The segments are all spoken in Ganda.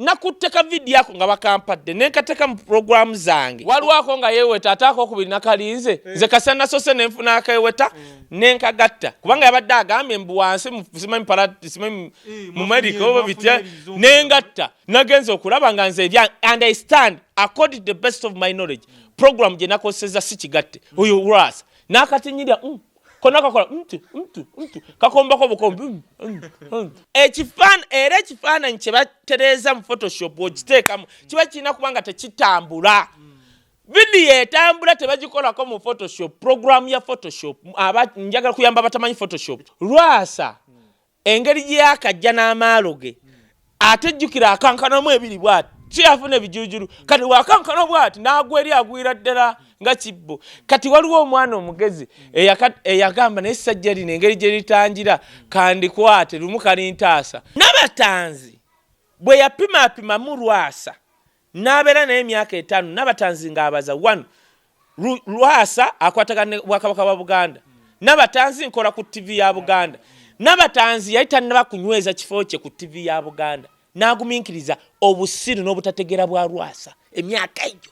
nakuteka video yako nga bakampadde nekateka mu program zange walwako nga yeweta atako kubiri nakalinze nze kasana sose nenfuna akayeweta nenkagatta kubanga yabadde agambye mbu wansi simanyi parati simanyi mu medical oba bitya nengatta nagenze okulaba nga nze ebya understand according to the best of my knowledge program je nakoseza sikigatte oyo Rwasa nakatinyira konaka mtu kakombako bukombi ekifaananyi kye batereza mu Photoshop ogiteekamu kiba kirina kubanga tekitambula video etambula tebagikolako mu Photoshop program ya Photoshop njagala kuyamba batamanyi Photoshop Rwasa engeri gyakajja n'amaaloge ate jjukira akankanamu ebiri bwati kyafuna ebijujuru kati wakankana bwati n'agweri agwira ddala nga kibbo kati waliwo omwana omugezi eyagamba naye sajja lino engeri gye litangira kandikwate lumu kalintaasa n'abatanzi bwe yapima mu Rwasa n'abeera naye emyaka 5 n'abatanzi ng'abaza 1 Rwasa akwatagana Bwakabaka bwa Buganda n'abatanzi nkola ku TV ya Buganda n'abatanzi yayita n'abakunyweza kifo kye ku TV ya Buganda naguminkiriza obusiru n'obutategera bwa Rwasa emyaka egyo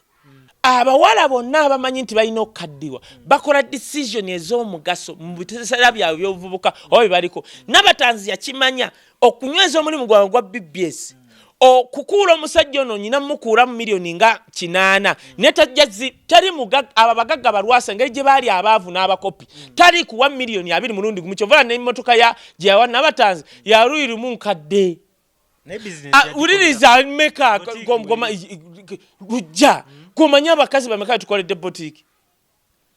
abawala bonna abamanyi nti balina okukaddiwa bakola decision ez'omugaso mu biseera byabwe by'obuvubuka oba bibaliko n'abatanzi yakimanya okunyweza omulimu gwabwe gwa BBS okukuula omusajja ono nyina mukuula mu milioni nga 8 netajjazi tali mugagga ababagagga barwasa ngeri gye baali abaavu n'abakopi tali kuwa milioni 2 mulundi gumu kyovala n'emmotoka ya gye yawa n'abatanzi yaluyirumu nkadde uliriza meka ngoma rujja kumanya abakazi bameka tukoledde boutique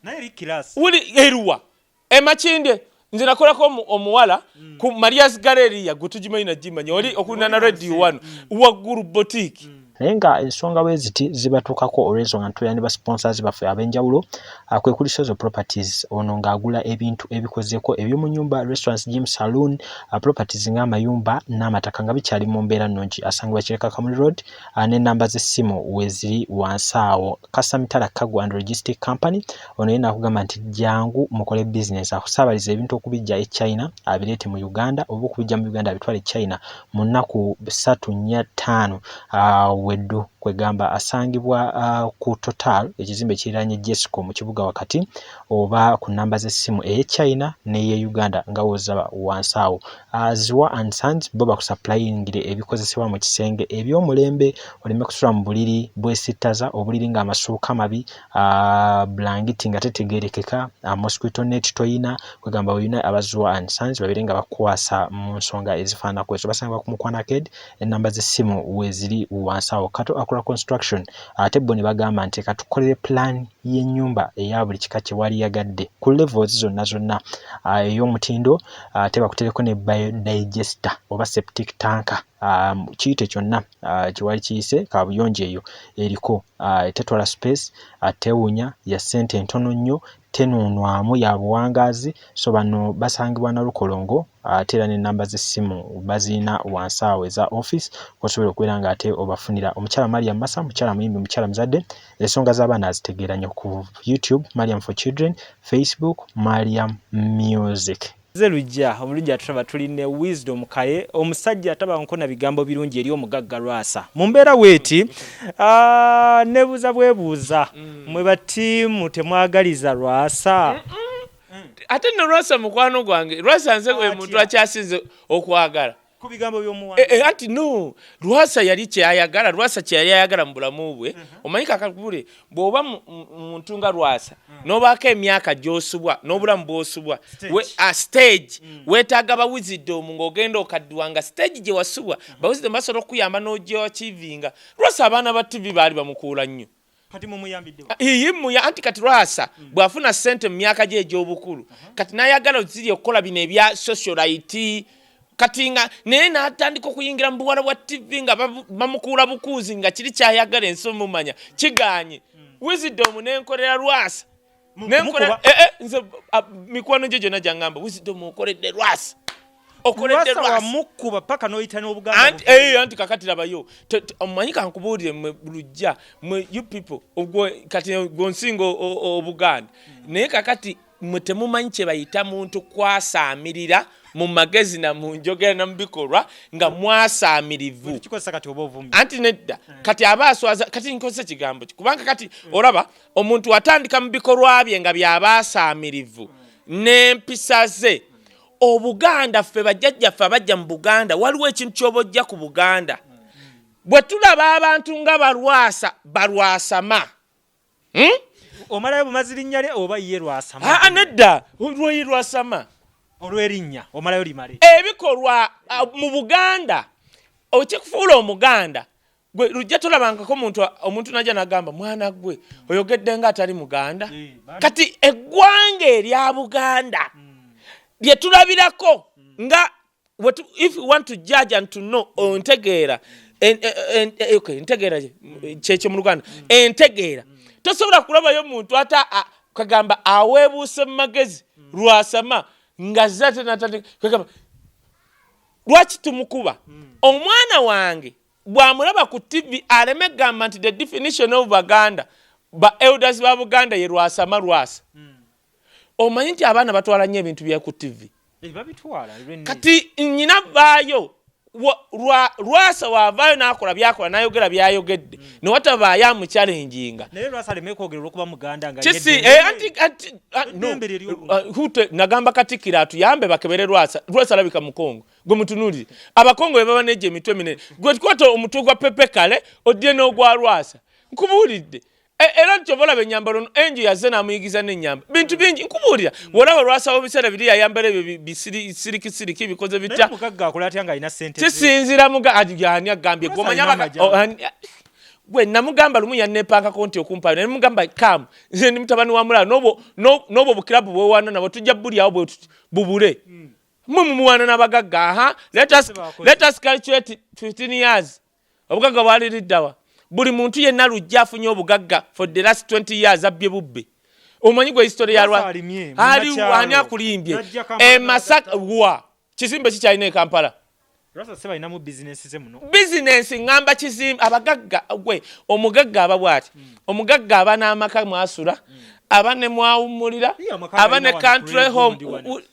naye likirasi uli eruwa emachinde nze nakolako omuwala ku Maria's Gallery gutujimanya jimanya oli okulina na radio 1 waggulu boutique nenga ensonga weziti zibatukako olwezo nga ntuyani ba sponsors bafe abenjawulo kwe kuli Sozo Properties ono ngagula ebintu ebikozeko ebyo mu nyumba restaurants gym saloon properties nga mayumba n'amataka nga bikyali mu mbeera nnungi asangibwa Kireka Kamuli Road ne namba z'essimu weziri wansaawo Kasamitala Cargo and Logistic Company ono yena akugamba nti jangu mukole business akusabaliza ebintu okubijja e China abirete mu Uganda oba okubijja mu Uganda abitwale China mu nnaku 3-5 weddu kwegamba asangibwa ku Total ekizimbe kiranye Jesco mu kibuga wakati oba ku namba z'essimu eye China ne Uganda nga woza wansaawo Ziwa and Sons boba ku supplyingire ebikozesebwa mu kisenge ebyomulembe oleme kusula mu buliri bwesitaza obuliri nga amasuuka mabi blanket nga tetegerekeka mosquito net toyina kwegamba oyina abaziwa and Sons babirenga bakwasa mu nsonga ezifaana kwezo basanga ku Mukwana Ked enamba z'essimu weziri wansaawo Kato Akula Construction ate bo ne bagamba nti katukolere plan y'ennyumba eya buli kika kye wali yagadde ku levels zonna ey'omutindo ate bakutereko ne biodigester oba septic tanker kiyite kyonna kiwali kiyise kabuyonjo eyo eriko tetwala space atewunya ya sente entono nnyo tenunwamu ya buwangazi so bano basangibwa na Lukolongo atera ne namba z'essimu bazina wansaawe za office osobola okubeera nga ate obafunira omukyala Mariam Massa mukyala muyimbi mukyala muzadde ensonga z'abaana azitegeera nnyo ku YouTube Mariam for Children Facebook Mariam Music Zelujja omulujja tutaba tuline wisdom kaye omusajja ataba nkona bigambo birungi eri omugagga Rwasa mumbeera weeti nebuza bwebuuza mwe batimu temwagaliza Rwasa ate no Rwasa mukwano gwange Rwasa nze gwe muntu akyasinze okwagala ku bigambo by'omuwanga ati no Rwasa yali kyayagala Rwasa kyali ayagala mu bulamu bwe omanyika akakubule bw'oba muntu nga Rwasa n'obaako emyaka gy'osubwa n'obulamu bw'osubwa stage weetaaga ba wisdom ng'ogenda okaddiwa nga stage gye wasubwa ba wisdom basobola okuyamba n'ogyokivinga Rwasa abaana ba TV baali bamukuula nnyo kati mumuyambidde yimuya anti kati Rwasa bw'afuna ssente mu myaka gye egy'obukulu kati n'ayagala oziri okukola bino ebya socialite katinga naye n'atandika okuyingira mu buwala bwa TV nga bamukuula bukuuzi nga kiri kyayagala ensomo mumanya kiganye wisdom n'enkolera Rwasa n'enkolera nze mikwano gye gyonna gyangamba wisdom okoledde Rwasa okoledde Rwasa mukuba paka noyita n'Obuganda anti kakati labayo omanyika nkubuulire mwe lujja mwe you people ubwo kati gonsingo Obuganda naye kakati mutemumanyi kye bayita muntu kwasaamirira mu magezi na mu njogera na mu bikolwa nga mwasaamirivu kikosa kati oba ovumbi anti nedda kati abaaswaza kati nkozesa kigambo kubanga kati olaba omuntu atandika mu bikolwa bye nga byabaasaamirivu n'empisa ze Obuganda ffe bajjajjaffe abajja mu Buganda waliwo ekintu ky'obojja ku Buganda bwe tulaba abantu nga balwasama omalayo bumazi linnya lye oba ye lwasama nedda lwasama olw'erinnya omalayo limale ebikolwa mu Buganda okikufuula Omuganda gwe lujja tolabangako omuntu najja nagamba mwana gwe oyogedde nga atali Muganda kati eggwanga erya Buganda lye tulabirako nga if you want to judge and to know ontegeera ntegeera kyekyo mu Luganda entegeera tosobola kulabayo omuntu kagamba aweebuuse mu magezi lwasama nga kagamba lwaki tumukuba omwana wange bw'amulaba ku TV aleme gamba nti the definition of Baganda ba elders ba Buganda ye lwasama lwasa omanyi nti abaana batwala nnyo ebintu bya ku TV kati nnyina vaayo lwasa waavaayo n'akola byakola n'ayogera byayogedde ne watabaayo amuchallenginga naye lwasa aleme kwogera olw'okuba Muganda nga nagamba Katikkiro atuyambe bakebere lwasa alabika Mukongo gwe mutunuulire Abakongo be baba n'ejja emitwe minene gwe tukwata omutwe gwa Pepe Kale oddye n'ogwa lwasa nkubuulidde era kyobola benyambalo enju yazze n'amuyigiza n'ennyamba bintu bingi nkubuulira wolaba lwasawo biseera biri yayambala ebyo bisirikisiriki bikoze bitya mugagga akola atya nga alina ssente kisinzira ani agambye gwe namugamba lumu yanneepankako nti okumpaa ne mugamba kamu nze ndi mutabani wa mulala n'obwo bukirabu bwewaana nabo tujja bulyawo bubule mumuwaana n'abagagga let us calculate 15 years obugagga bwali liddawa buli muntu yenna lujja afunye obugagga for the last 20 years abbye bubbe omanyi gwe history yalwa ani akulimbye Masaka kizimbe kikyalina e Kampala Rasa seba inamu business ze muno business ngamba kizimbe abagagga gwe omugagga ababwati omugagga abana amaka mwasula abane mwawumulira abane country home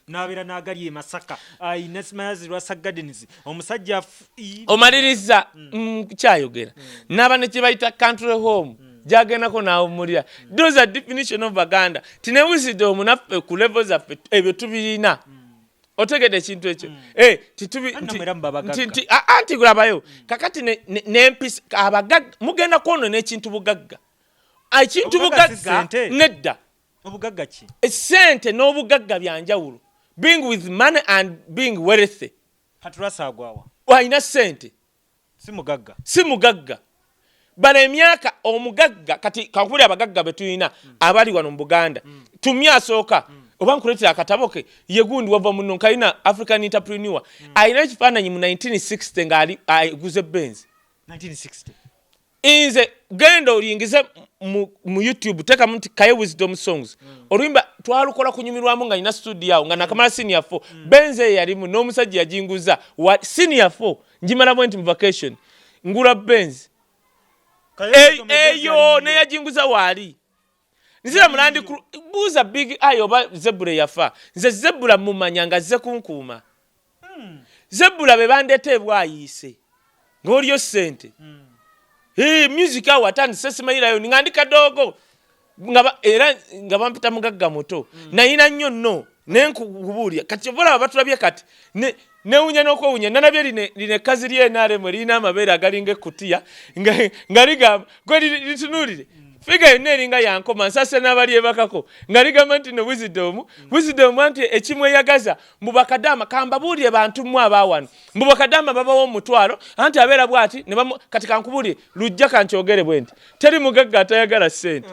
nabira nagali e Masaka inesmazi Rasa Gardens omusajja omaliriza kyayogera nabane kibayita country home jagenako nawumulira those are definition of Baganda tine wisdom naffe ku levels of ebyo tubirina otegede ekintu ekyo anti gulabayo kakati n'empisa abagagga mugenda kwona n'ekintu bugagga ekintu bugagga nedda obugagga ki esente n'obugagga byanjawulo being with money and being wealthy katulasa agwawa waina sente si mugagga bana emyaka omugagga kati kakuli abagagga betuyina abali wano mu Buganda tumya asooka oba nkuletera akataboke yegundi wava muno nkaina African entrepreneur ayina ekifaananyi mu 1960 ngali aguze Benz 1960 inze genda olingize mu YouTube teka muti Kaye Wisdom Songs olwimba twalukola kunyumirwamu nga ina studio yawo nga nakamala senior 4 Benz yalimu n'omusajja yajinguza senior 4 njimala point mu vacation ngula Benz eyo ne yajinguza wali nzira mulandi buza big ayo ba Zebula yafa nze Zebula mumanya nga ze kunkuuma Zebula be bandete bwayise ngoliyo sente music awo atandi sesimayira yo ngandika dogo era nga bampita mugagga moto nayina nnyo nno nenkubulya kati vola abatulabye kati neunya n'okwewunya nanabye line kazi lye naremwe lina amabeera agalinga ekutiya ngaliga gwe litunulire figa yonna eringa yankoma nsase n'abali ebakako nga ligamba nti no wisdom anti ekimwe yagaza mbubakadama kambabuulire bantu mmwe abaawano mbubakadama babawo omutwalo anti abeera bwati kati kankubuulire lujja kankyogere bwe nti teri mugagga atayagala ssente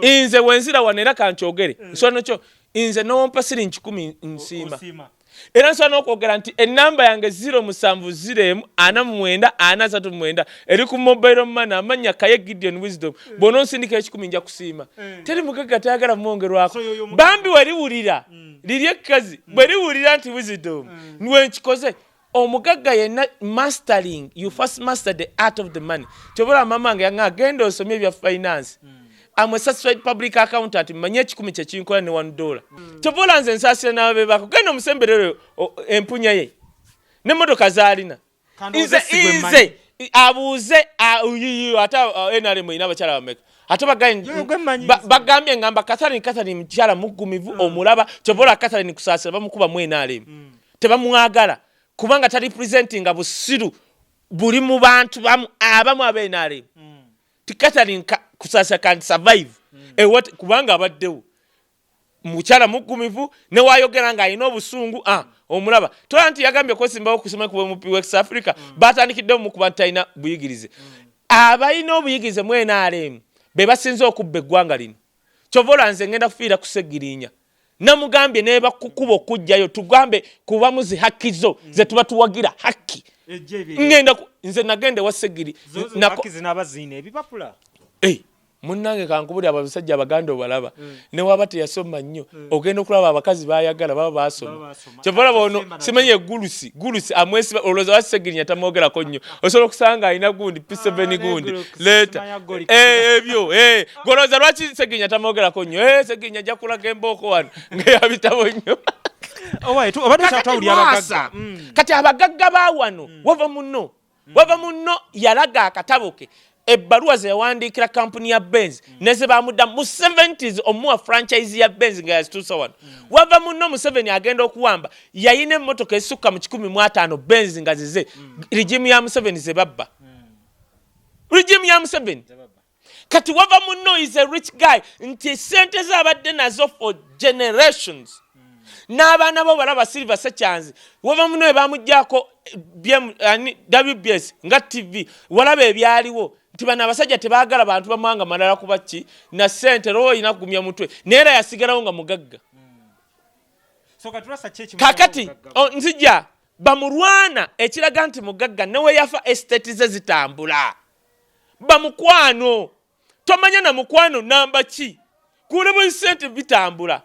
nze wenzira wano era kankyogere nsonano kyo nze n'owompa siringi 10 nsiima era nsona okwogera nti enamba yange 070449 eri ku mobile money amanya Kaye Gideon Wisdom bono nsindika ekikumi nja kusiima teri mugagga tayagala mwongerwako bambi waliwulira liri ekkazi bweliwulira nti Wisdom niwe nkikoze omugagga yenna mastering you first master the art of the money kyobola mamange yanga agenda osomye ebya finance I'm a certified public accountant manye 10 kye kinkola ne $1 tovola nze nsasira nawe bebako genda musembere empunya ye ne motoka zalina inze abuze ata NRM ina bachala bameka ate bagambye ngamba Catherine mchala mugumivu omulaba tovola Catherine kusasira bamukuba mu NRM tebamwagala kubanga ta representing abusiru buli mu bantu abamu abe NRM Catherine kusasa can survive what kubanga abaddewo muchala mugumivu ne wayogera nga ino obusungu omulaba tolanti yagambye ko simbawo kusoma ku mu West Africa batandikidde mu kubantaina buyigirize abayina obuyigirize mu NRM be basinze okubba eggwanga lino kyovola nze ngenda kufiira kusegirinya namugambye ne bakukuba okujjayo tugambe kuba muzi hakizo ze tuba tuwagira haki ngenda nze nagende wasegiri nako zinabazine ebipapula munnange kankubuli abasajja abaganda obalaba ne wabate yasoma nnyo ogenda okulaba abakazi bayagala baba basoma kyovola bono simenye gulusi amwesi oloza wasegirinya tamwogerako nnyo osobola okusanga alina gundi P7 gundi leta ebyo goloza lwaki segirinya tamwogerako nnyo segirinya jakulaga emboko wano ngeyabitabo nnyo kati abagagga bawano wava munno yalaga akataboke ebbaluwa ze yawandikira kampuni ya Benz neze bamudda mu 70s omuwa franchise ya Benz nga yazituusa wano wava munno Museveni agenda okuwamba yayina emmotoka esukka mu 15 Benz nga zize regime ya Museveni ze babba regime ya Museveni kati wava munno is a rich guy nti sente zabadde nazo for generations n'abaana bo balaba Silver Sechanzi wava munno bamujjako WBS nga TV walaba ebyaliwo tibana abasajja tebaagala bantu bamwanga malala kubaki na sente roho inagumya mutwe neera yasigalawo nga mugagga kakati nzija bamurwana ekiraga nti mugagga newe yafa estate ze zitambula bamukwano tomanya na mukwano namba ki kule bu sente bitambula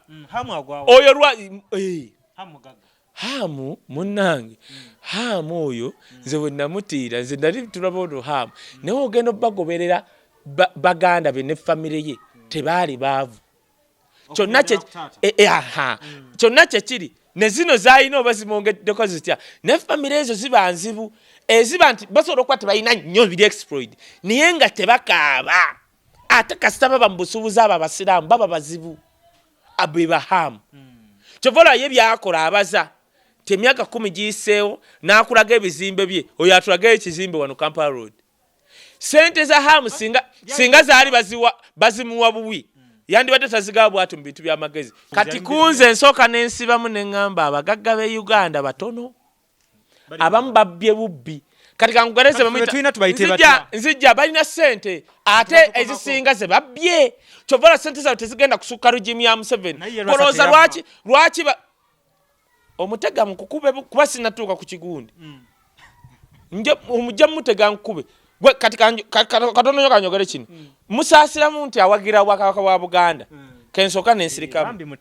oyo lwa hamu munnange hamu oyo nze wenamutiira nze ndali tulabodo hamu naye ogenda bagoberera baganda be ne family ye tebaali baavu kyonna kye kiri ne zino zaalina oba zimongeddeko zitya ne family ezo ziba nzibu eziba nti basobola okuba tebalina nnyo biri exploit naye nga tebakaaba ate kasita baba mu busuubuzi abo abasiraamu baba bazibu abe bahamu kyovola ye byakola abaza temyaka 10 giyiseewo n'akulaga ebizimbe bye oyo atulaga ekizimbe wano Kampala Road sente za hamu singa zaali bazimuwa buwi yandibadde tazigawa bwatu mu bintu by'amagezi kati kunze nsooka n'ensibamu n'eŋŋamba abagagga b'e Uganda batono abamu babbye bubbi kati kankugereze nzijja balina sente ate ezisinga ze babbye kyovola sente zaabwe tezigenda kusukka regime ya Museveni kolooza lwaki omutega mukukube kuba sinatuuka ku kigundi omujja mutega nkube kati katono nyo kanyogere kino musaasiramu nti awagira Obwakabaka bwa Buganda kensoka n'ensirikamu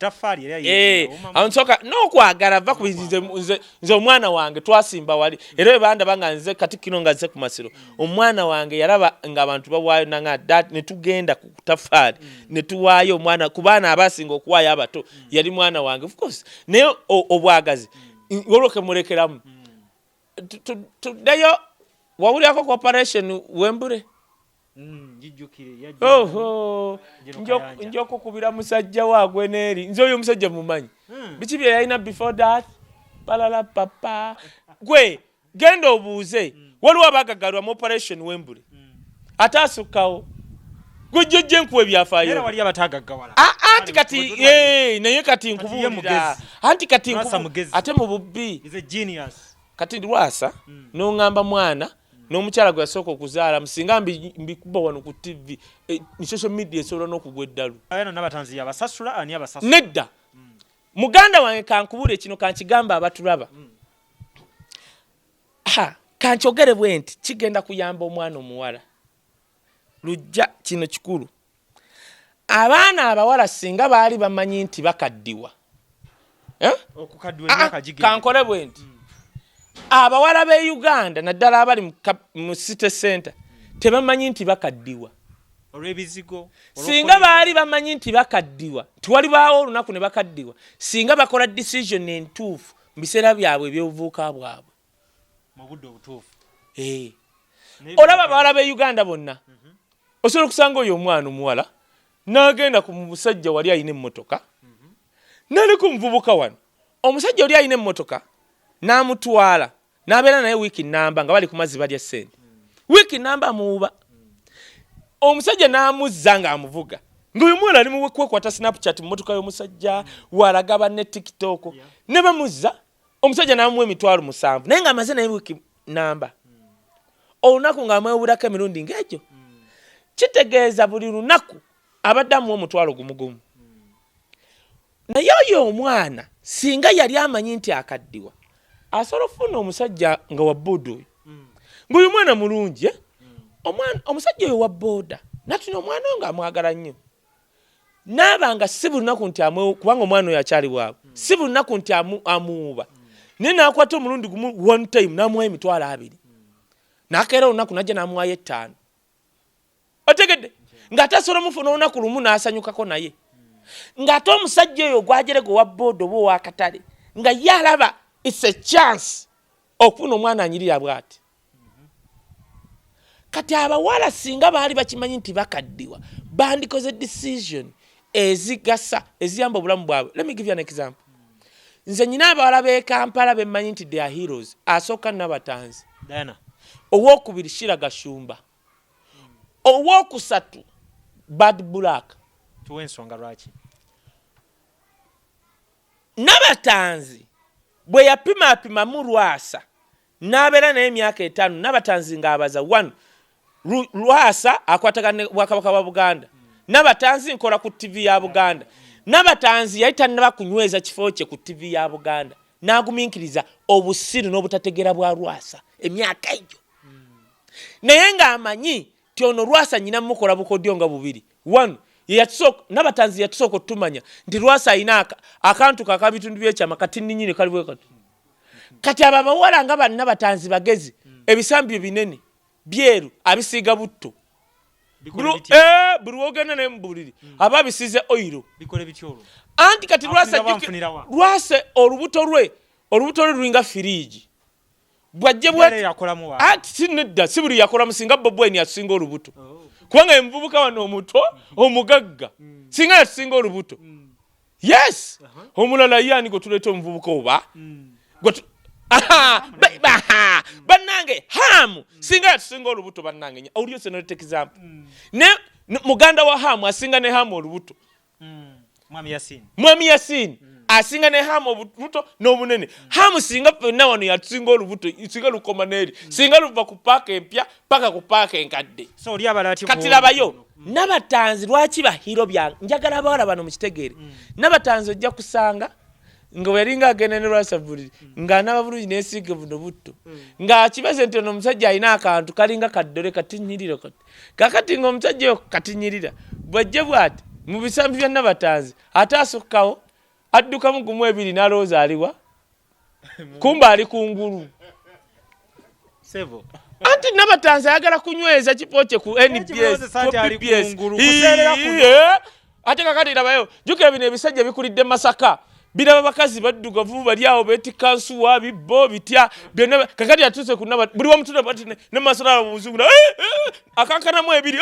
ansoka n'okwagala va ku nze omwana wange twasimba wali era banda banga nze kati kino nga nze ku Masiro omwana wange yalaba nga abantu bawaayo nanga dad ne tugenda ku tafaali ne tuwaayo omwana ku baana abasinga okuwaayo abato yali mwana wange of course naye obwagazi woloke mulekeramu tuddeyo wawulyako cooperation Wembure njoko kubira musajja wagwe neri nze oyo musajja mumanyi biki bye yalina before that balala papa gwe genda obuuze waliwo abagagalwa mu operation Wembure atasukawo gujjejje nkuwe byafaayo era wali abatagaggawala anti kati naye kati nkubuulira anti kati ate mu bubbi is a genius kati Lwasa n'ongamba mwana n'omukyala gwe yasooka okuzaala musinga mbikuba wano ku TV social media esobola n'okugwa eddalu ayano n'abatanzi abasasula ani abasasula nedda muganda wange kankubule kino kankigamba abatulaba kankyogere bwe nti kigenda kuyamba omwana omuwala lujja kino kikulu abaana abawala singa baali bamanyi nti bakaddiwa okukaddiwa emyaka gigenda kankole bwe nti abawala b'e Uganda naddala abali mu city center tebamanyi nti bakaddiwa olw'ebizigo singa baali bamanyi nti bakaddiwa tiwalibaawo olunaku ne bakaddiwa singa bakola decision entuufu mu biseera byabwe ebyobuvubuka bwabwe mu budde obutuufu olaba bawala b'e Uganda bonna osobola okusanga oyo omwana omuwala n'agenda ku musajja wali alina emmotoka n'ali ku muvubuka wano omusajja oli alina emmotoka n'amutwala n'abeera naye wiiki nnamba nga bali ku mazzi balya ssente wiiki nnamba amuwuba omusajja n'amuzza ng'amuvuga ng'oyo mwana ali mu kwekwata Snapchat mu mmotoka y'omusajja walaga banne TikTok ne bamuzza omusajja n'amuwa $7,000 naye ng'amaze naye wiiki nnamba olunaku ng'amwewulako emirundi ng'egyo kitegeeza buli lunaku abadde amuwa $1,000 gumu naye oyo omwana singa yali amanyi nti akaddiwa asobola okufuna omusajja nga wa booda oyo ng'oyo mwana mulungi omusajja oyo wa booda natuna omwana nga amwagala nnyo n'abanga si buli lunaku nti kubanga omwana oyo akyali bwabwe si buli lunaku nti amuwuba naye n'akwata omulundi gumu one time n'amuwayo $2,000 n'akeera olunaku n'ajja n'amuwayo $5,000 otegedde ng'ate asobola omufuna olunaku lumu n'asanyukako naye ng'ate omusajja oyo gwajerego wa booda oba ow'akatale nga ye alaba it's a chance okufuna omwana anyirira bw'ati kati abawala singa baali bakimanyi nti bakaddiwa bandikoze decision ezigasa eziyamba obulamu bwabwe. Let me give you an example. Nze nyina abawala b'e Kampala bemmanyi nti they are heroes. Asooka Nabatanzi Diana. Owokubiri Shira Gashumba. Owokusatu Bad Black. Tuwe ensonga lwaki? Nabatanzi bwe yapima mu Lwasa n'abeera naye emyaka 5 Nabatanzi ng'abaza 1 Lwasa akwatagana Bwakabaka bwa Buganda. Nabatanzi nkola ku TV ya Buganda. Nabatanzi yayita nabakunyweza kifo kye ku TV ya Buganda. Naguminkiriza obusiru n'obutategera bwa Lwasa emyaka egyo. Naye ng'amanyi ti ono Lwasa nyina mukola bukodyo nga bubiri. 1 Nabatanzi yatusooka otumanya nti Lwasa ayina akantu kakabitundu by'ekyama kati nnyini kaliwe kati. Kati abamawala nga Nabatanzi bagezi ebisambyo binene byeru abisiiga butto. Buli wogenda ne mbuliri aba bisize oiro bikole bityolo. Anti kati Lwasa olubuto lwe lulinga firiji. Bwajje bwe yakolamu wa. Anti sinedda sibuli yakola musinga Bobweni asinga olubuto. Kubanga emvubuka wano omuto omugagga singa yasinga olubuto. Yes. Omulala yani go tuleta omuvubuka oba. Bannange Hamu singa yatusinga olubuto bannange audio seno take example ne muganda wa Hamu asinga ne Hamu olubuto Mwami Yasin asinga ne Hamu olubuto n'obunene Hamu singa fenna wano yatusinga olubuto singa lukomaneri singa luva ku paaka empya paka ku paaka enkadde so oli abalati kati labayo Nabatanzi lwaki bahiro bya njagala abawala bano mu kitegeere Nabatanzi ojja kusanga nga weringa agenda ne Lwasa buliri nga nababulungi n'esiige buno butto nga kibaze nti ono omusajja alina akantu kalinga kaddole katinyirira kakati ng'omusajja oyo katinyirira bwajje bw'ati mu bisambi bya Nabatanzi ate asukkawo addukamu gumu ebiri n'alowooza aliwa kumba ali kungulu Sevo. Anti Nabatanzi ayagala kunyweza kifo kye ku NBS ate kakati labayo jukira bino ebisajja bikulidde Masaka biraba bakazi baddugavu bali awo betika nsuwa bibbo bitya byonna kakati atuse ku Naba buli wa mutuna bati ne masala buzungula akankana mu ebiri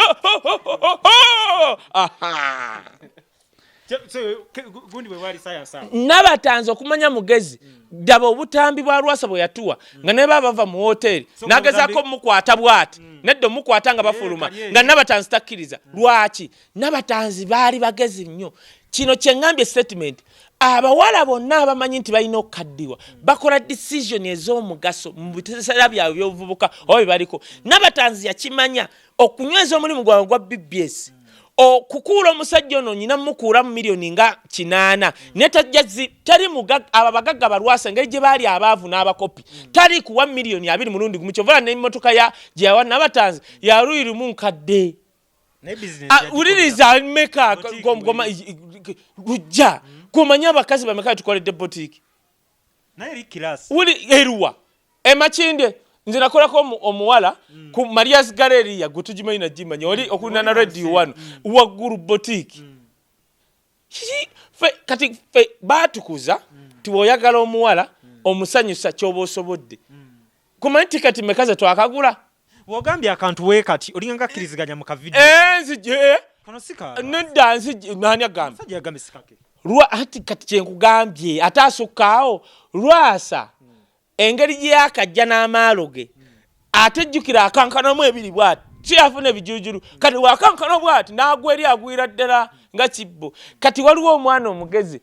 gundi bwe wali science Nabatanzi okumanya mugezi daba obutambi bwa Lwasa bwe yatuwa nga ne bava mu hotel nagezako mukwata bwati neddo mukwata nga bafuluma nga Nabatanzi takkiriza lwaki Nabatanzi bali bagezi nnyo kino kyengambye statement abawala bonna abamanyi nti balina okukaddiwa bakola decision ez'omugaso mu biseera byabwe by'obuvubuka oba bye baliko Nabatanzi yakimanya okunyweza omulimu gwabwe gwa BBS okukuula omusajja ono nyina mukuula mu milioni nga 8 ne tajjazi tali ababagagga balwasa engeri gye baali abaavu n'abakopi tali kuwa milioni 2 mulundi gumu kyovala n'emmotoka ya gye yawa Nabatanzi yaluiri mu nkadde uliriza meka goma rujja kumanya abakazi bameka tukoledde boutique naye likirasi uli eruwa emakinde nze nakolako omuwala ku Maria's Galleria gutujimanyi na jimanya oli okunana radio 1 waggulu boutique kati batukuza tiwoyagala omuwala omusanyusa kyoba osobodde kumanyi tikati mekaze twakagula wogambye akantu we kati olinganga akkiriziganya mu kavidiyo nzije kano sika nedda nzije nani agambye sajja yagambe sikake ati kati kyenkugambye ate asukkaawo lwasa engeri gyakajja n'amaalo ge ate jjukira akankanamu ebiri bwati kyafuna ebijujuru kati wakankana bwati n'agwa eri agwira ddala nga kibbo kati waliwo omwana omugezi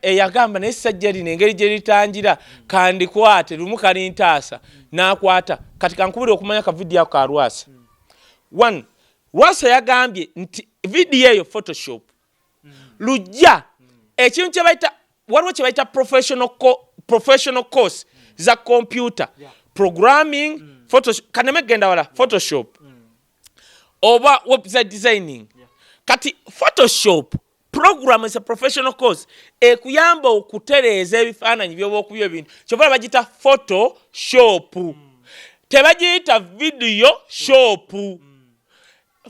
eyagamba naye sajja lino engeri gye litangira kandikwate lumu kalintaasa n'akwata kati kankubira okumanya kavidiyo ako ka Lwasa. One, Lwasa yagambye nti vidiyo eyo Photoshop lujja ekintu kye bayita waliwo kye bayita professional course za computer programming Photoshop kaneme genda wala Photoshop oba website designing kati Photoshop program is a professional course ekuyamba okutereeza ebifaananyi byoba okubya ebintu kyovala bagita Photoshop tebagiyita video shop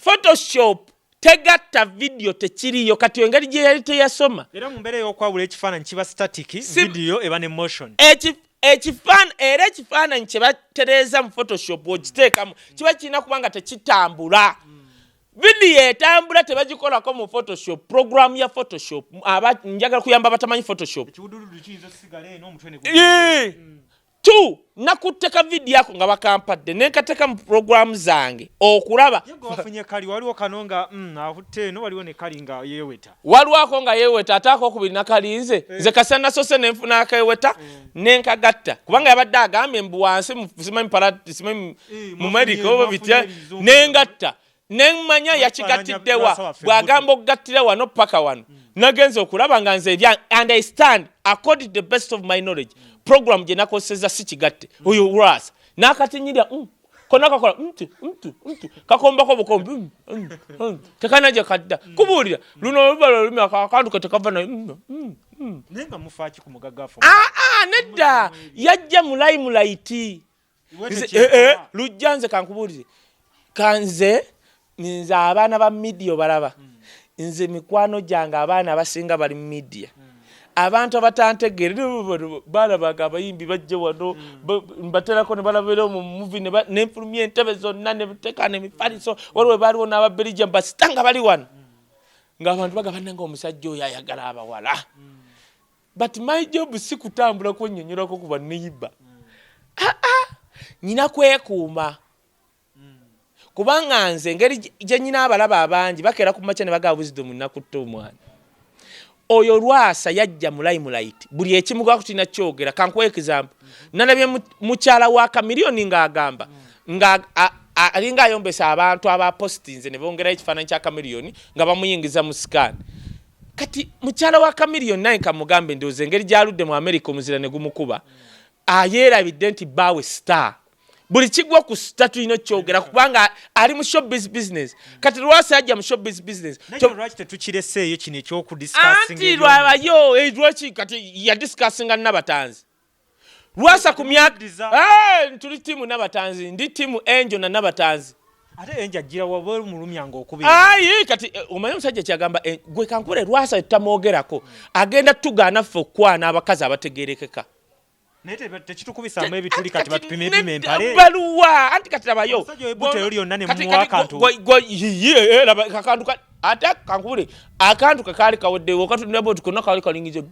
Photoshop tegatta video tekiriyo kati engeri gye yali teyasoma era mu mbeera y'okwawula ekifaananyi kiba static video eba ne motion ekifaananyi kye batereeza mu Photoshop ogiteekamu kiba kirina kubanga tekitambula video etambula tebagikolako mu Photoshop program ya Photoshop njagala kuyamba batamanyi Photoshop tu nakutteka video yako nga bakampadde nenkateka mu program zange okulaba wafunye kali waliwo kanonga avutte no waliwo ne kali nga yeweta waliwako nga yeweta ataako okubiri nakalinze nze kasana sose nenfuna akayeweta nenkagatta kubanga yabadde agambye mbu wansi simanyi simanyi mu medical oba bitya nengatta nemmanya yakigattiddewa bwagamba okugattira wano paka wano nagenza okulaba nga nze understand according to the best of my knowledge program gye nakoseza si kigatte oyo Lwasa n'akatinyirya konakakola kakombako bukombi tekana gye kadda kubuulira luno olubala olumi akantu ketekava nayo nenga mufaaki ku mugaggafu nedda yajja mulaiti lujja nze kankubuulire kanze nze abaana ba media balaba nze mikwano gyange abaana abasinga bali mu media abantu abatantegere balabaga abayimbi bajje wano mbaterako ne balabera mu movie ne nfulumya entebe zonna ne biteka ne mifaliso waliwo baliwo n'ababelija mbasitanga bali wano ng'abantu bagamba nange omusajja oyo ayagala abawala but my job si kutambula kwennyonnyolako ku banniyiba nyina kwekuuma kubanga nze engeri gye nyina abalaba abangi bakeera ku makya ne bagaba wisdom nakutta omwana oyo Lwasa yajja mulaiti buli ekimu gwakutina kyogera kankuwa example nalabye mukyala wa Chameleone ng'agamba nga alinga ayombesa abantu abapostinze ne bongerayo ekifaananyi kya Chameleone nga bamuyingiza mu scan kati mukyala wa Chameleone naye kamugambe ndowooza engeri gy'aludde mu America omuzira ne gumukuba ayeerabidde nti bawe star buli kigwa ku star tulina kyogera kubanga ali mu showbiz business kati Lwasa yajja mu showbiz business lwaki tetukireseeyo kino ekyokudiscussing anti lwabayo lwaki kati ya discussinga Nabatanzi Lwasa ku myaka tuli timu Nabatanzi ndi timu Angel na Nabatanzi ate Angel ajjira wabweru mulumyanga okubiri kati omanyi omusajja kyagamba gwe kankule Lwasa tutamwogerako agenda tugaana ffe okwana abakazi abategerekeka nete tekitukubisaamu ebituli kati batupime empale baluwa anti kati labayo butero lyonna ne muwa akantu akantu ate kankubule akantu kakaali kaweddewo okatunabo tukonna kaali kalingize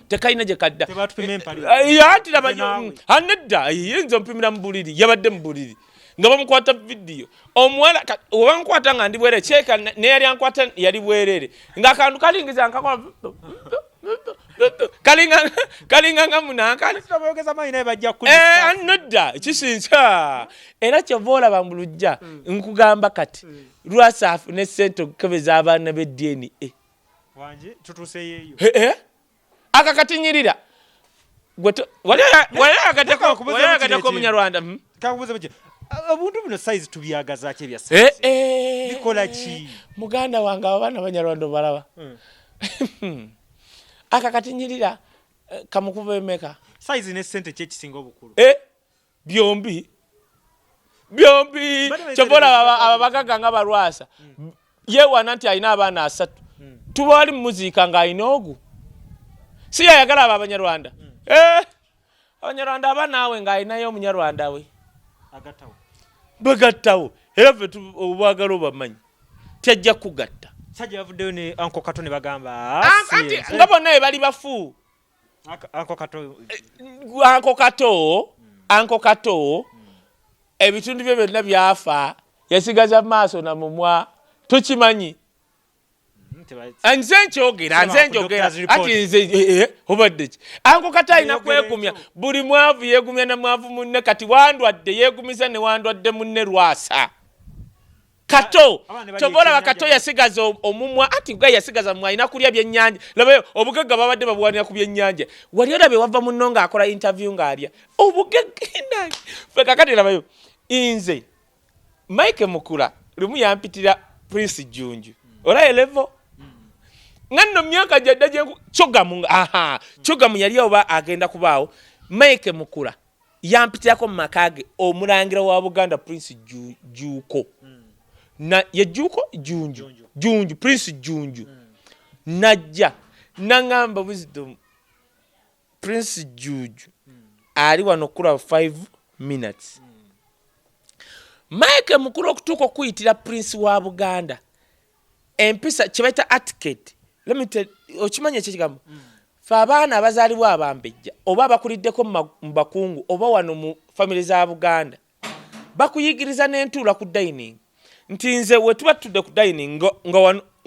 tekalina gye kadda tebatupime empale anti labayo anedda yinza ompimira mu buliri yabadde mu buliri nga bamukwata vidiyo omuwala oba nkwata nga ndi bwere kyeka neyali ankwata yali bwerere ng'akantu kalingiza nkakola kalinganga munankani tubayogeza mayi naye bajja anodda kisinsa era kyova olaba mu lujja nkugamba kati Lwasa afune ssente okukebeza abaana be DNA wanje tutuuseyeeyo akakatinyirira wali agateko omunyarwanda kakubuuza baki obuntu buno size tubyagazaaki ebya size bikola ki muganda wange abaana banyarwanda balaba akakatinyirira kamukuba emeka size ne sente kyekisinga obukulu byombi kyobola ababagaga nga balwasa yewana nti alina abaana 3 tuba wali muziika ng'alina ogu si yayagala abo abanyarwanda abanyarwanda aba naawe ng'alinayo omunyarwanda we bagattawo era ffe obwagala obamanyi tajja kugatta sajja yavuddeyo ne Uncle Kato ne bagamba kati nga bonna bali bafu Uncle Kato ebitundu bye byonna byafa yasigaza maaso na mumwa tukimanyi nze nkyogera ati nze obadde ki Uncle Kato alina kwegumya buli mwavu yeegumya na mwavu munne kati wandwadde yeegumiza ne wandwadde munne Lwasa Kato tobola Kato yasigaza omumwa ati gwe yasigaza mwa ina kulya byennyanja labayo obugagga babadde babuwanira ku byennyanja wali olabe wava munno ng'akola interview ng'alya obugagga fe kakati labayo inze Mike Mukula lumu yampitira Prince Junju olaye levo ngano myaka jadda je Chogamu yali oba agenda kubaawo Mike Mukula yampitirako mu makage omulangira wa Buganda Prince Juko na ye Junju Prince Junju najja nangamba wisdom Prince Juju ali wano kula 5 minutes Mike Mukulu okutuuka okuyitira Prince wa Buganda empisa kibaita etiquette okimanya ekigambo fe abaana abazaalibwa abambejja oba abakuliddeko mu bakungu oba wano mu family za Buganda bakuyigiriza n'entuula ku dining nti nze we tuba tudde ku dining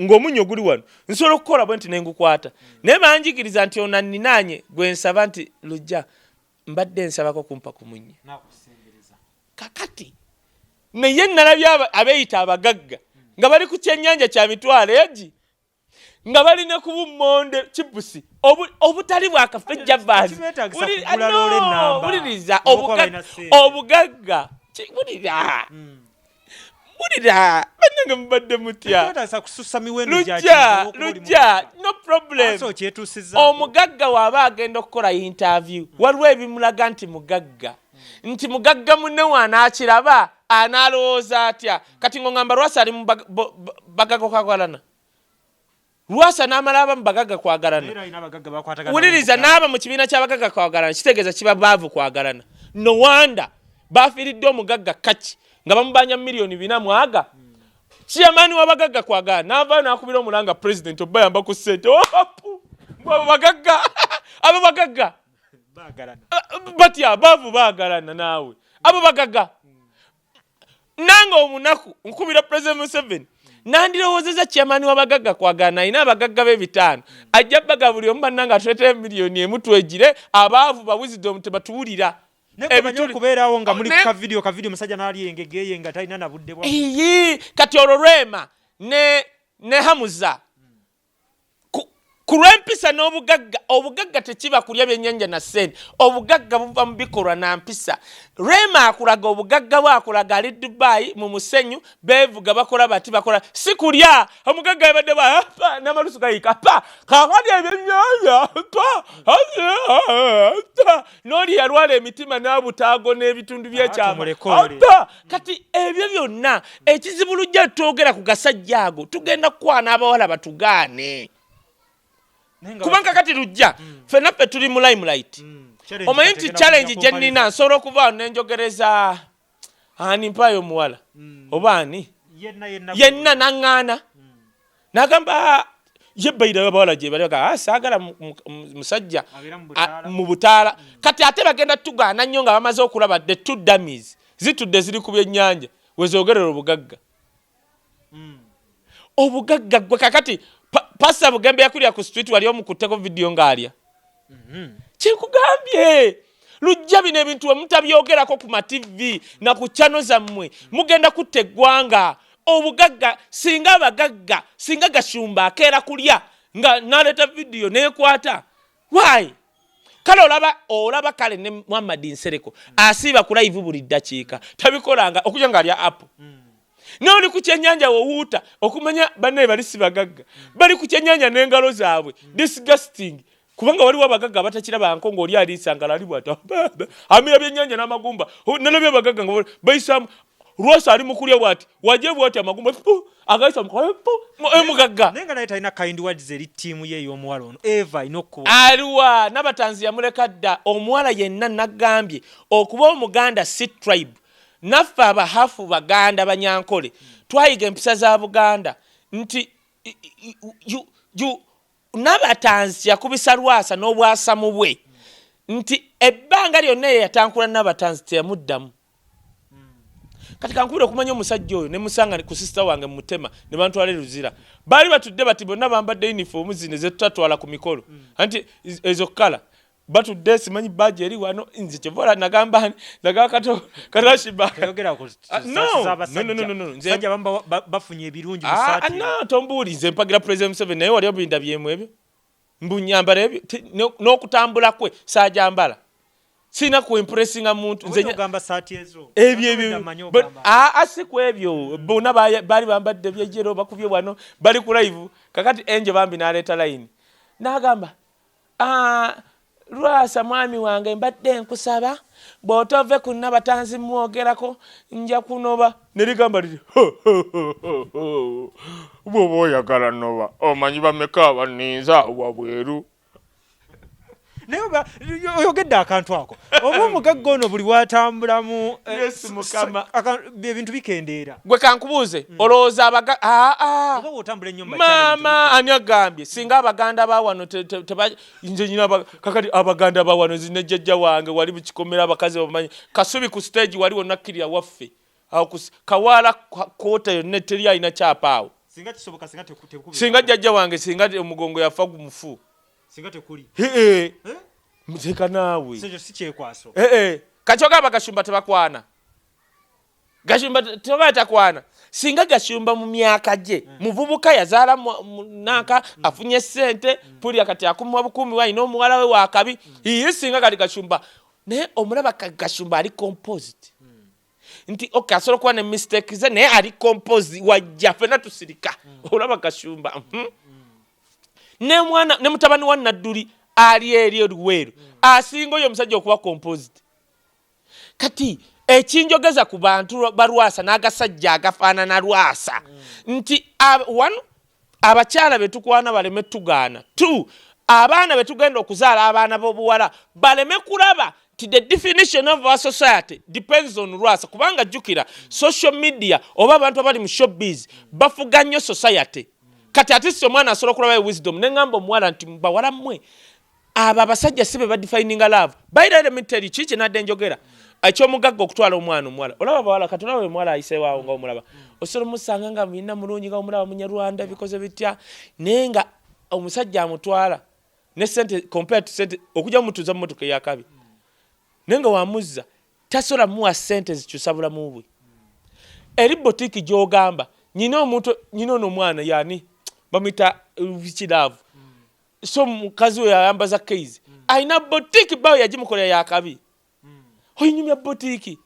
ng'omunyo guli wano nsobola okukola bwe nti nengukwata naye banjigiriza nti ona nninaanye gwe nsaba nti lujja mbadde nsabako kumpa ku munye kakati naye nalabye abeeyita abagagga nga bali ku kyennyanja kya mitwalo egi nga bali ne ku bummonde kibusi obutali bwakafejja bazi buliriza obugagga bulira bananga mbadde mutya lujja no problem omugagga waaba agenda okukola interview waliwo ebimulaga nti mugagga munne wanaakiraba analowooza atya kati ng'ongamba Lwasa ali mu bagaga kwagalana Lwasa n'amala aba mu bagaga kwagalana wuliriza n'aba mu kibiina ky'abagaga kwagalana kitegeeza kiba baavu kwagalana no wanda baafiiridde omugagga kaki nga bamubanja miliyoni 4 mwaga chairman w'abagagga kwagalana n'ava n'akubira omulanga president obayamba ku ssente abo bagagga batya baavu baagalana naawe abo bagagga nanga omunaku nkubira President Museveni nandirowoozeza chairman w'abagagga kwagana alina abagagga be 5 ajja baga buli omu bannanga atuleetera miliyoni 1 twegire abaavu ba wisdom tebatuwulira kubeerawo nga muli ka video musajja n'ali engege nga talina na budde bwa kati olwo Rwema ne Hamuza kulwempisa n'obugagga obugagga tekiba kulya byennyanja na ssente obugagga buva mu bikolwa na mpisa Rwema akulaga obugagga bwakulaga ali Dubai mu musenyu beevuga bakola bati bakola si kulya omugagga yabadde n'amalusu gayika kakati ebyennyanja n'oli yalwala emitima n'abutaago n'ebitundu by'ekyama kati ebyo byonna ekizibu lujja twogera ku gasajja ago tugenda kukwana abawala batugaane kubanga kati lujja fenaffe tuli mu limelight omanyi nti challenge gye nnina nsobola okuvaawo nenjogereza ani mpayo omuwala oba ani yenna naŋŋaana n'agamba yebbayirayo abawala gye bali baga saagala musajja mu butaala kati ate bagenda tugaana nnyo nga bamaze okulaba the 2 dummies zitudde ziri ku byennyanja wezoogerera obugagga gwe kakati Pasa Bugembe yakulya ku street wali omukutteko video ngaalya kikugambye lujja bino ebintu omutabyogerako ku TV na ku channel zammwe mugenda kutta eggwanga obugagga singa gashumba akeera kulya nga naleta video nekwata why kale olaba kale ne Muhammad Nsereko asiba ku live buli dakiika tabikolanga okujja ngaalya app Noli ku kyennyanja wowuuta okumanya banne bali sibagagga bali ku kyennyanja n'engalo zaabwe disgusting kubanga waliwo abagagga abatakiraba nko ng'oli alisangala ali bwata amira byennyanja n'amagumba nalabye abagagga nga bayisamu Lwasa ali mukulya bwati waje bwati amagumba agayisa mugagga nenga naye talina kind words eri tiimu ye y'omuwala ono Eva inokko aliwa n'abatanzi yamuleka dda omuwala yenna nagambye okuba omuganda si tribe naffe abahafu baganda banyankole twayiga empisa za Buganda nti n'abatanzi yakubisa Lwasa n'obwasamu bwe nti ebbanga lyonna yatankula n'abatanzi teyamuddamu kati kankubira okumanya omusajja oyo ne musanga ku sister wange mu Mutema ne bantwala Luzira bali batudde bati bonna bambadde uniform zine ze tutatwala ku mikolo anti ezo kala batudde simanyi badge eri wano nze kyevola nagamba kato katashiba yogera ku no nze bamba bafunye ebirungi musati no tombuli nze mpagira president Museveni naye wali obinda byemu ebyo mbunyambala ebyo n'okutambula kwe saajambala sina ku impressinga muntu nze ngamba saati ezo ebyo asiku ebyo bona bali bambadde byejero bakubye wano bali ku live kakati enje bambi naleta line nagamba Lwasa mwami wange mbadde nkusaba bw'otove ku n'abatanzi mwogerako nja kunoba nerigamba liti bw'oba oyagala noba omanyi bameka abaninza wabweru Neba oyogedde akantu ako oba omugagga ono buli watambulamu Yes mukama ebintu bikendeera gwe kankubuuze olowooza oba wotambula ennyo mama ani agambye singa abaganda bawano nze nyina kakati abaganda bawano zine jjajja wange wali bukikomera abakazi bamanyi Kasubi ku stage wali wonnakkirira waffe awo Kawala kota yonna teri alina kyapaawo singa kisoboka singa jjajja wange singa omugongo yafa gumufu singa tekuli muteka naawe sejo si kyekwaso kachoga bagashumba tebakwana gashumba tebatakwana singa gashumba mu myaka je muvubuka yazaala naka afunye sente puli akati akumwa bukumi wa ino muwala we wakabi singa kali gashumba ne omulaba gashumba ali composite nti okay asolo kwa ne mistake ze ne ali composite wajja fena tusirika olaba gashumba ne mwana ne mutabani wa Nadduli ali eri Luweero asinga oyo omusajja okuba composite kati ekinjogeza ku bantu balwasa n'agasajja agafaanana Lwasa nti one abakyala betukwana baleme tugaana two abaana betugenda okuzaala abaana b'obuwala baleme kulaba ti the definition of our society depends on Lwasa kubanga jjukira social media oba abantu abali mu showbiz bafuga nnyo society kati atisi omwana asobola okulaba wisdom n'engamba omuwala nti mbawala mmwe abo abasajja si be badefininga love by the way kiki nadde njogera ekyomugagga okutwala omwana omuwala olaba abawala kati olaba omuwala ayisewaawo nga omulaba osobola omusanga nga mulina mulungi nga omulaba munyarwanda bikoze bitya naye nga omusajja amutwala ne sente compared to sente okujja mutuuza mu motoka eyakabi naye nga wamuzza tasobola muwa sente zikyusa bulamu bwe eri botiki gy'ogamba nyina ono omwana yani bamita vikiravu so mukazi we yayambaza keizi aina botiki bawe yagimukolera yakabi oyinyumya botiki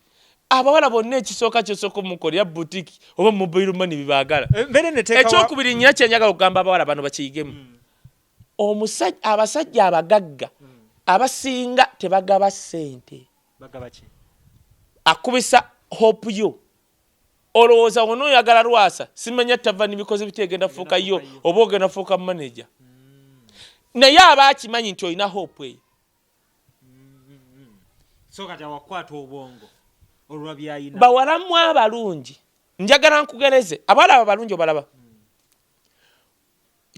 abawala bonna ekisooka kyosooka omukolera botiki oba mobile money bibagala ekyokubiri nnya kyenjagala okugamba abawala bano bakiyigemu abasajja abagagga abasinga tebagaba sente akubisa hope yo olowooza ono oyagala Lwasa simanya tava nibikoze bitegenda fuuka yo oba ogenda fuuka manager naye abakimanyi nti olina hope eyo so kati awakwata obwongo olwa byayina bawalamu abalungi njagala nkugereze abawala abalungi obalaba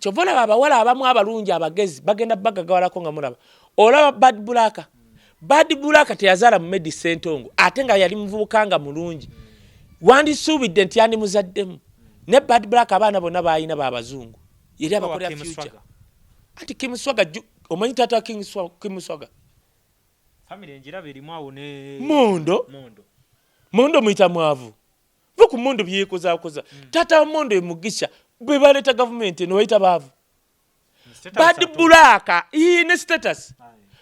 kyova olaba abawala abamu abalungi abagezi bagenda bagagawalako nga mulaba olaba Bad Bulaka teyazaala mu Medicine Ntongo ate nga yali muvubuka nga mulungi wandisuubidde nti yandimuzaddemu ne Bad Bulaka abaana bonna bayina babazungu yeri abakolera future anti Kim Swaga omanyi tata Kim Swaga family enjira berimu awo ne Mondo muita mwavu vuku Mondo byekoza tata Mondo emugisha bwe baleta government no waita bavu Bad Bulaka ine status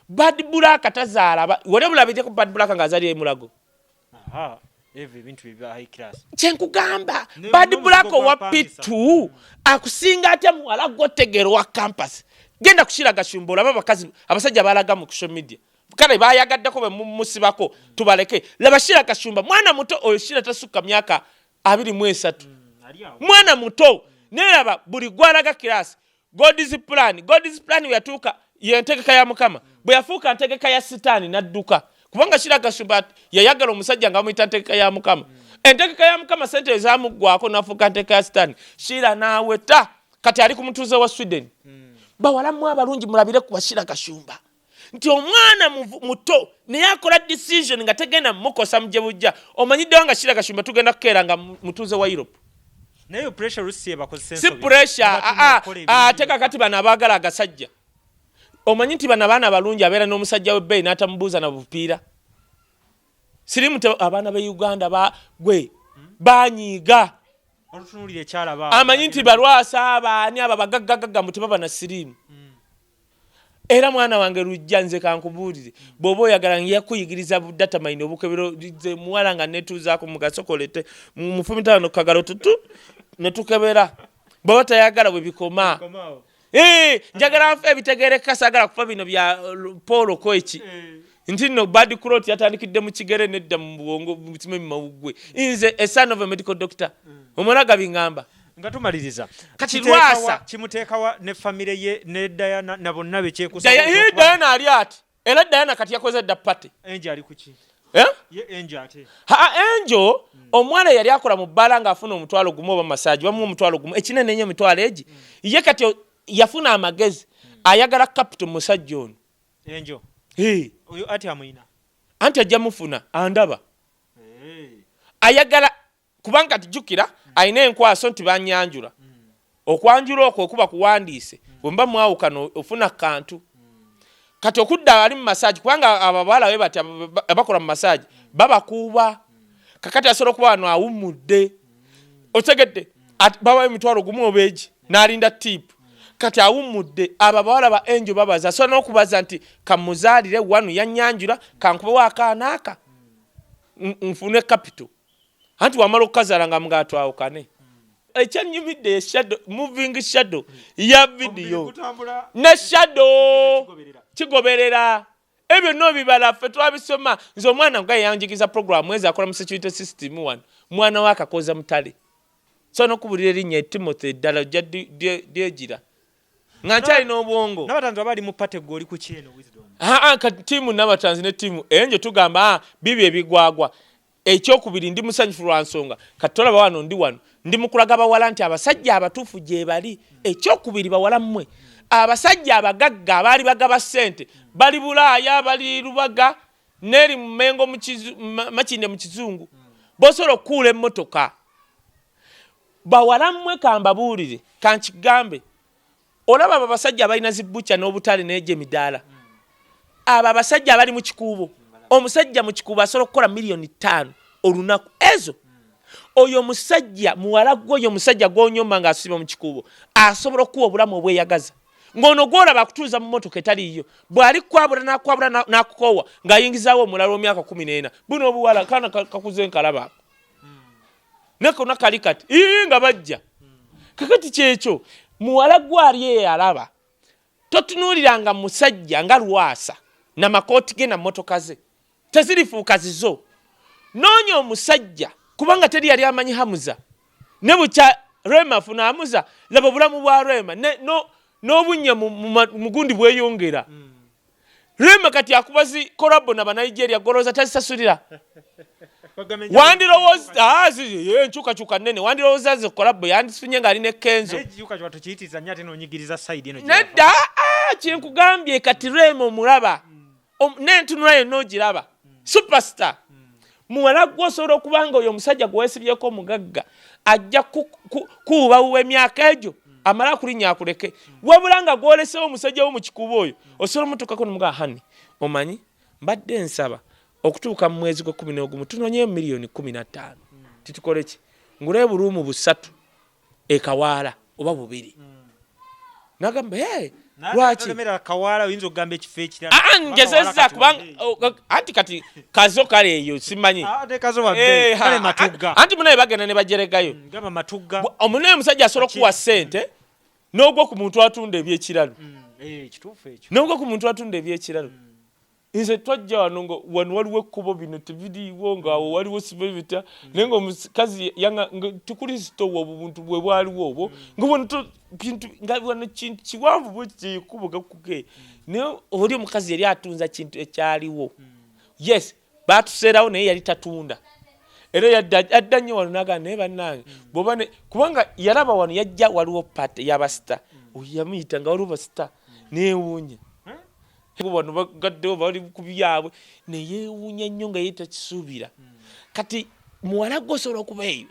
Bad Bulaka tazaala wale bulabije ku Bad Bulaka ngazali emulago bintu bya high class kyenkugamba Bad Bulaka wa pitu akusinga atya muwala gotegero wa campus genda kushira Gashumba olaba bakazi abasajja balaga mu social media kale bayagaddeko be musibako tubaleke laba Shira Gashumba mwana muto oyo Shira tasuka myaka 23 mwana muto neraba buli gwalaga class God's plan yatuuka yentegeka ya Mukama bwe yafuuka ntegeka ya Sitaani nadduka kubanga Shira Gashumba yayagala omusajja nga amuyita ntegeka ya Mukama entegeka ya Mukama sente ezamuggwako nafuuka ntegeka ya Sitaani Shira naweta kati ali ku mutuuze wa Sweden bawalamu abalungi mulabire ku Shira Gashumba nti omwana muto ne yakola decision nga tegenda mukosa mujebujja omanyidde nga Shira Gashumba tugenda kukeera nga mutuuze wa Europe nayo pressure rusiye bakozesa si pressure teka kati bana abagala agasajja omanyi nti bana baana balungi abeera n'omusajja w'ebbeeyi n'atamubuuza na bupiira sirimu abaana be Uganda gwe banyiiga olutunulire ekyalaba amanyi nti balwasa abaani aba bagaggagagga mu tebaba na sirimu era mwana wange lujja nze kankubuulire bw'oba oyagala yakuyigiriza data mine obukebero muwala nga netuuzaako mugasokolete mufumitano kagalo tutu netukebera bw'oba tayagala bwe bikoma njagala nfe ebitegereka sagala kufa bino bya Paul Koeki nti no bad clot yatandikidde mu kigere nedda mu bwongo mutima mawugwe nze a son of a medical doctor omulaga bingamba nga tumaliriza kati lwasa kimuteekawa ne family ye ne Diana na bonna bekyekusa Diana ali ati era Diana kati yakoze dda party Angel ali kuki ye Angel ate Angel omwana yali akola mu bbala nga afuna omutwalo gumu oba massage bamu omutwalo gumu ekinene nnyo emitwalo egi ye kati yafuna amagezi ayagala capital musajja ono Angel oyo ati amuyina anti ajja mufuna andaba ayagala kubanga tijukira ayina enkwaso nti banyanjula okwanjula okwo kuba kuwandiise bwemba mwawukano ofuna kantu kati okudda ali mu massage kubanga ababala we bati abakola mu massage babakuuba kakati asobola kuba wano awummudde otegedde baba emitwalo gumu obeegi n'alinda tip kati awummudde ababawala ba Angel babaza so n'okubaza nti kamuzaalire wanu yanyanjula kankubewo akaanaaka nfune capital anti wamala okukazaala nga mugatwawukane ekyanyumidde moving shadow ya video ne shadow kigoberera ebyo no bibala ffe twabisoma nze omwana nga yanjigiza program eza akola mu security system 1 mwana wa akakoza mutale so n'okubulira erinnya Timothy ddala ojja dyegira ngankyali n'obwongo n'abatanzi abali mu pate goli ku kyeno wisdom tiimu n'abatanzi ne tiimu enjo tugamba bibi ebigwagwa ekyokubiri ndi musanyufu lwa nsonga katola bawano ndi wano ndi mukulaga bawala nti abasajja abatuufu gye bali ekyokubiri bawala mmwe abasajja abagagga abaali bagaba ssente bali Bulaaya bali Lubaga neri Mmengo Makinde mu Kizungu bosobola okukuula emmotoka bawala mmwe kambabuulire kankigambe olaba abo abasajja abalina zibbucya n'obutale n'ejo emidaala abo abasajja abali mu kikuubo omusajja mu kikuubo asobola okukola miliyoni 5 olunaku ezo oyo musajja muwala gwoyo musajja gwonyomba nga asiba mu kikuubo asobola okuwa obulamu obweyagaza ng'ono gwolaba akutuuza mu mmotoka etaliiyo bw'ali kwabula n'akukoowa ng'ayingizaawo omulala w'emyaka 14 buno obuwala kaana kakuze nkalaba nekona kali kati nga bajja kakati kyekyo muwala gwali eyalaba totunuuliranga musajja nga Lwasa na makooti ge na mmotoka ze tezirifuuka zizo noonya omusajja kubanga teri yali amanyi Hamuza ne bukya Rema afuna Hamuza laba obulamu bwa Rema n'obunnya mugundi bweyongera Rema kati akubazi kolabo na Banigeria goloza tazisasulira wandirowooza enkyukakyuka nnene wandirowooza ze kolabo yandifunye nga alina Kenzo nedda kyenkugambye kati Rema omulaba n'entunula yenna ogiraba superstar muwala gwosobola okubanga oyo omusajja gweweesibyeko omugagga ajja kuuba w'emyaka egyo amala kulinnya akuleke wabula nga gwolesewo omusajja wo mu kikuubo oyo osobola omuttukako nomugaa hani omanyi mbadde nsaba okutuuka mu mwezi gwa 11 tunonye miliyoni 15 titukole ki ngule bulumu 3 ekawaala oba 2 nagamba lwaki kawala oyinza okugamba ekifo ekirala ngezezza kubanga anti kati kazo kale eyo simanyi kale matugga anti munaye bagenda ne bajeregayo ngamba matugga omunaye musajja asobola okuwa ssente n'ogwa ku muntu atunda ebyekiralu kituufu ekyo nubwo ku muntu atunda ebyekiralo nze twajja wano nga wano waliwo ekkubo bino tebiriiwo ngaawo waliwo sibebita naye nga omukazi tukulisito obuntu bwe bwaliwo obwo nga wano bintu nga wano kintu kiwanvu bwe kyekubo gakuge naye oli omukazi yali atunza kintu ekyaliwo yes batuseerawo naye yali tatunda era adda nnyo wano naga naye bannange bwoba kubanga yalaba wano yajja waliwo pate y'abasita yamuyita nga waliwo basita neewuunya bano bagaddewo bali ku byabwe neyeewuunya nnyo nga yeetakisuubira kati muwala gwe osobola okuba eyo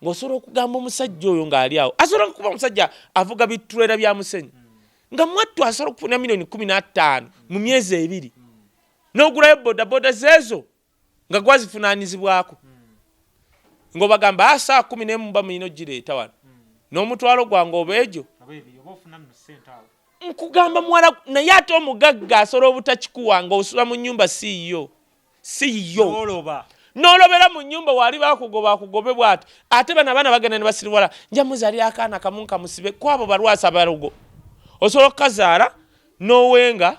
ng'osobola okugamba omusajja oyo ng'ali awo asobola okuba omusajja avuga bitulera bya musenyu nga mwattu asobola okufuna milioni 15 mu myezi 2 n'ogulayo bodaboda zeezo nga gwazifunaanizibwako ng'obagamba saa 10 mba mulina ogireeta wano n'omutwalo gwange oba egyo nkugamba muwala naye ate omugagga asobola obutakikuwa ng'osula mu nnyumba siiyo n'olobera mu nnyumba wali bakugobe bw'ati ate bano abaana bagenda ne basiriwala nja muzaalira akaana kamu nkamusibe kwabo balwasa balugo osobola okukazaala n'owenga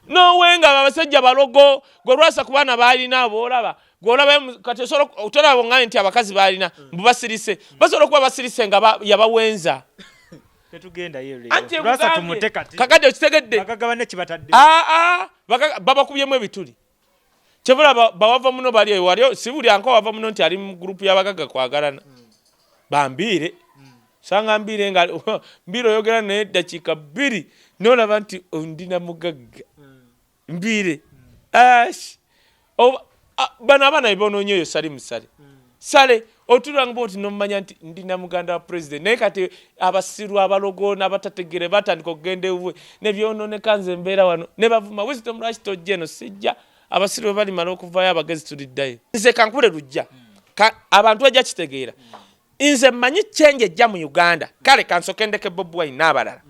abasajja balogo gwe lwasa ku baana baalina boolaba gwolaba kati osobola otolaba ngane nti abakazi baalina mbu basirise basobola okuba basirise nga yabawenza tetugenda yero lwasa tumute kati kakade okitegedde bakagabane kibatadde babakubyemu ebituli kyebula bawava muno bali wali si buli anko wava muno nti ali mu group y'abagaga kwagalana bambiire sanga mbiire nga mbiro yogera ne dakiika 2 nolaba nti ndina mugagga mbiire bana abana ibonoonyo yo sali musale sale otulanga boti nomanya nti ndina muganda wa president naye kati abasiru abalogo n'abatategere batandika okugenda ewuwe nebyononeka nze mbeera wano ne bavuma wisdom lwaki tojja eno sijja abasiru bali mala okuvaayo abagezi tuliddayo nze kankule lujja abantu bajja kitegeera nze mmanyi change ejja mu Uganda kale kansoke ndeke Bobi Wine n'abalala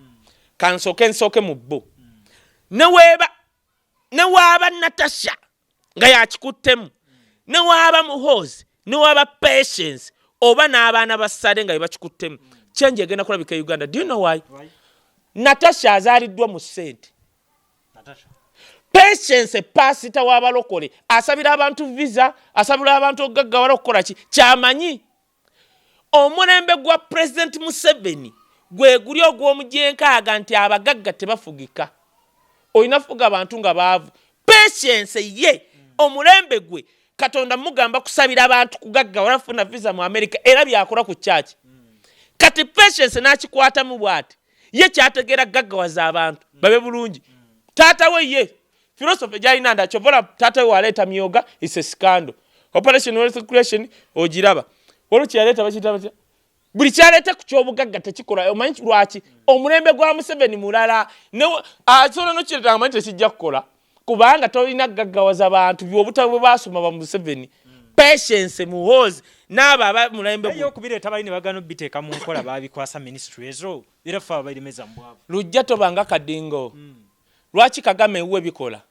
nsooke mu bo newaaba Natasha nga yakikuttemu newaaba Muhoozi newaaba Patience oba n'abaana basale nga bakikuttemu change egenda kulabika Uganda. Do you know why? Natasha azaaliddwa mu ssente. Patience pasita w'abalokole asabira abantu visa asabira abantu okugaggawala okukola ki kyamanyi omulembe gwa President Museveni gwe guli ogw'omujyenkaaga nti abagagga tebafugika olina fuga abantu nga baavu. Patience ye omulembe gwe Katonda mugamba kusabira abantu kugaggawala funa visa mu America era byakola ku church kati Patience n'akikwata mu bwati ye kyategeera gaggawaza abantu babe bulungi taata we ye philosophy jalina ndachovola tata we waleta myoga is a scandal. Operation Wealth Creation ogiraba wolo kyaleta bakitaba buli kyaleta ku kyobugagga tekikola omanyi lwaki omulembe gwa Museveni mulala ne asobola no kireta amanyi tekijja kukola kubanga tolina gaggawaza abantu byobutawe basoma ba Museveni. Patience Muhoozi n'aba mulembe gwo okubireta balini bagano biteeka mu nkola babikwasa ministry ezo birafa balimeza mbwavu lujja tobanga kadingo lwaki Kagame uwe bikola